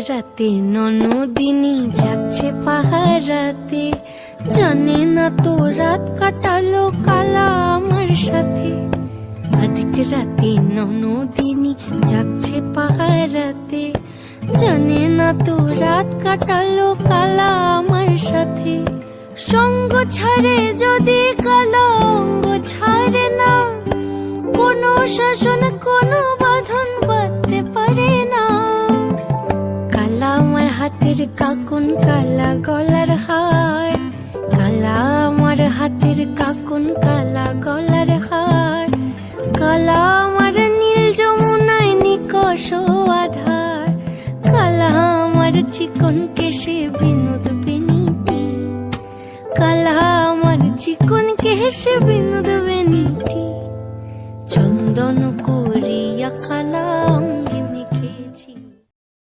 রাতে ননদিনী যাচ্ছে পাহারাতে, জানে না তো রাত কাটালো কালা আমার সাথে। আধিক রাতে ননদিনী যাচ্ছে পাহারাতে, জানে না তো রাত কাটালো কালা আমার সাথে। সঙ্গ ছাড়ে যদি কালা অঙ্গ ছাড়ে না, কোনো শাসন কোনো বাঁধন বাঁধতে পারে না। কালা আমার হাতের কাকুন কালা গলার হার, কালা আমার হাতের কাকুন কালা গলার হার। কালা আমার নীল যমুনায় নিকষ আধার, কালা আমার চিকন কেশে বিনোদ বেনিটি, কালা আমার চিকন কেশে বিনোদ বেনিটি। চন্দন করিয়া কালা